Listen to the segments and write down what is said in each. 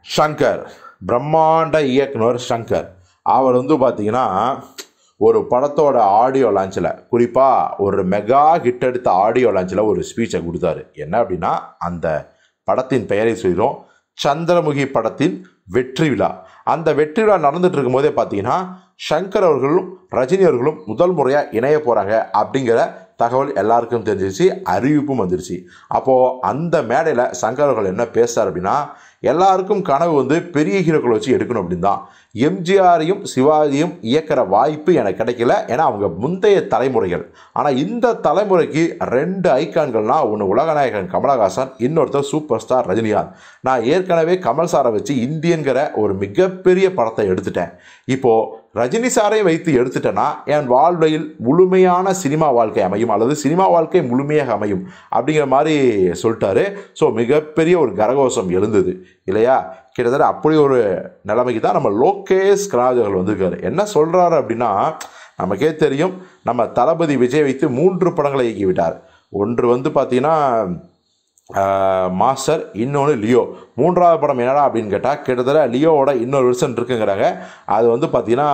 ஷங்கர், பிரம்மாண்ட இயக்குனர் ஷங்கர், அவர் பார்த்தீங்கன்னா ஒரு படத்தோட ஆடியோ லான்ச்சில், குறிப்பாக ஒரு மெகா ஹிட் எடுத்த ஆடியோ லான்ச்சில் ஒரு ஸ்பீச்சை கொடுத்தாரு. என்ன அப்படின்னா, அந்த படத்தின் பெயரை சொல்கிறோம், சந்திரமுகி படத்தின் வெற்றி விழா. அந்த வெற்றி விழா நடந்துட்டு இருக்கும்போதே பார்த்தீங்கன்னா ஷங்கர் அவர்களும் ரஜினி அவர்களும் முதல் முறையாக இணைய போகிறாங்க அப்படிங்கிற தகவல் எல்லாருக்கும் தெரிஞ்சிருச்சு, அறிவிப்பும் வந்துருச்சு. அப்போது அந்த மேடையில் ஷங்கர் அவர்கள் என்ன பேசுகிறார் அப்படின்னா, எல்லாருக்கும் கனவு பெரிய ஹீரோக்களை வச்சு எடுக்கணும் அப்படின்னு தான். எம்ஜிஆரையும் சிவாஜியும் இயக்கிற வாய்ப்பு எனக்கு கிடைக்கல, ஏன்னா அவங்க முந்தைய தலைமுறைகள். ஆனால் இந்த தலைமுறைக்கு 2 ஐக்கான்கள்னால், ஒன்று உலகநாயகன் கமலஹாசன், இன்னொருத்தர் சூப்பர் ஸ்டார் ரஜினிகாந்த். நான் ஏற்கனவே கமல் சாரை வச்சு இந்தியன்கிற ஒரு மிகப்பெரிய படத்தை எடுத்துட்டேன். இப்போது ரஜினி சாரையும் வைத்து எடுத்துட்டேன்னா என் வாழ்வில் முழுமையான சினிமா வாழ்க்கை அமையும், அல்லது சினிமா வாழ்க்கை முழுமையாக அமையும் அப்படிங்கிற மாதிரி சொல்லிட்டாரு. ஸோ மிகப்பெரிய ஒரு கரகோஷம் எழுந்தது இல்லையா? கிட்டத்தட்ட அப்படி ஒரு நிலைமைக்கு தான் நம்ம லோகேஷ் கனகராஜ் வந்திருக்காரு. என்ன சொல்கிறாரு அப்படின்னா, நமக்கே தெரியும், நம்ம தளபதி விஜய் வைத்து 3 படங்களை இயக்கிவிட்டார். ஒன்று பார்த்தீங்கன்னா மாஸ்டர், இன்னொன்று லியோ. 3வது படம் என்னடா அப்படின்னு கேட்டால், கிட்டத்தட்ட லியோவோட இன்னொரு வெர்ஷன் இருக்குங்கிறாங்க. அது பார்த்தீங்கன்னா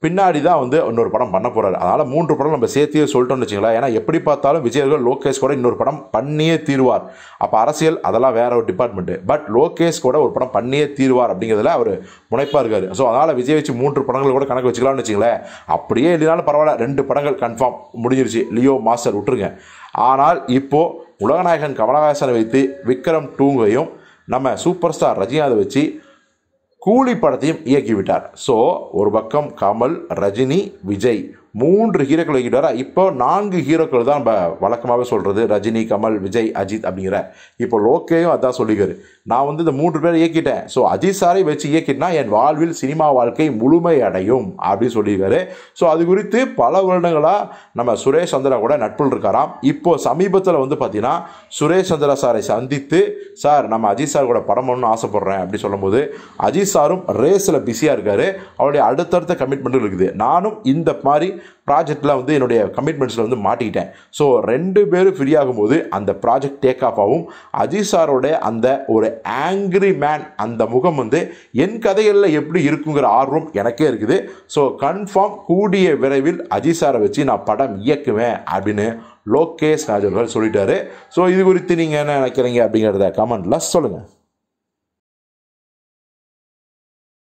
பின்னாடி தான் இன்னொரு படம் பண்ண போகிறாரு. அதனால் 3 படம் நம்ம சேர்த்தியே சொல்லிட்டோம்னு வச்சுங்களேன். ஏன்னா எப்படி பார்த்தாலும் விஜயர்கள் லோகேஷ் கூட இன்னொரு படம் பண்ணியே தீர்வார். அப்போ அரசியல் அதெல்லாம் வேற ஒரு டிபார்ட்மெண்ட்டு. பட் லோகேஷ் கூட ஒரு படம் பண்ணியே தீர்வார் அப்படிங்கிறதுல அவர் முனைப்பாக இருக்காரு. ஸோ அதனால் விஜய் வச்சு 3 படங்கள் கூட கணக்கு வச்சுக்கலாம்னு வச்சுங்களேன். அப்படியே இல்லைனாலும் பரவாயில்ல, 2 படங்கள் கன்ஃபார்ம் முடிஞ்சிருச்சு. லியோ மாஸ்டர் விட்டுருங்க. ஆனால் இப்போது உலகநாயகன் கமலஹாசனை வைத்து விக்ரம் 2வையும் நம்ம சூப்பர் ஸ்டார் ரஜினிகாந்தை வச்சு கூலி படத்தையும் இயக்கிவிட்டார். ஸோ ஒரு பக்கம் கமல், ரஜினி, விஜய் 3 ஹீரோக்கள் இயக்கிட்டார். இப்போ 4 ஹீரோக்கள் தான் நம்ம வழக்கமாகவே சொல்கிறது, ரஜினி, கமல், விஜய், அஜித் அப்படிங்கிற. இப்போ லோகேயும் அதான் சொல்லிக்காரு, நான் இந்த 3 பேரை இயக்கிட்டேன். ஸோ அஜித் சாரை வச்சு இயக்கிட்டா என் வாழ்வில் சினிமா வாழ்க்கை முழுமை அடையும் அப்படின்னு சொல்லியிருக்காரு. ஸோ அது குறித்து பல வருடங்களாக நம்ம சுரேஷ் சந்திரா கூட நட்பில் இருக்காராம். இப்போ சமீபத்தில் பார்த்தீங்கன்னா சுரேஷ் சந்திரா சாரை சந்தித்து, சார் நம்ம அஜித் சார் கூட படம் பண்ணணும்னு ஆசைப்படுறேன் அப்படி சொல்லும்போது, அஜித் சாரும் ரேஸில் பிஸியாக இருக்காரு, அவருடைய அடுத்தடுத்த கமிட்மெண்ட்டும் இருக்குது. நானும் இந்த மாதிரி ப்ராஜெக்டில் என்னுடைய கமிட்மெண்ட்ஸில் மாட்டிக்கிட்டேன். ஸோ 2 பேரும் ஃப்ரீ ஆகும்போது அந்த ப்ராஜெக்ட் டேக் ஆஃப் ஆகும். அஜித் சாரோட அந்த ஒரு ஆங்கிரி மேன் அந்த முகம் என் கதைகளில் எப்படி இருக்குங்கிற ஆர்வம் எனக்கே இருக்குது. ஸோ கன்ஃபார்ம் கூடிய விரைவில் அஜித் சாரை வச்சு நான் படம் இயக்குவேன் அப்படின்னு லோகேஷ் கனகராஜ் சொல்லிட்டாரு. ஸோ இது குறித்து நீங்கள் என்ன நினைக்கிறீங்க அப்படிங்கிறத கமெண்ட்டில் சொல்லுங்கள்.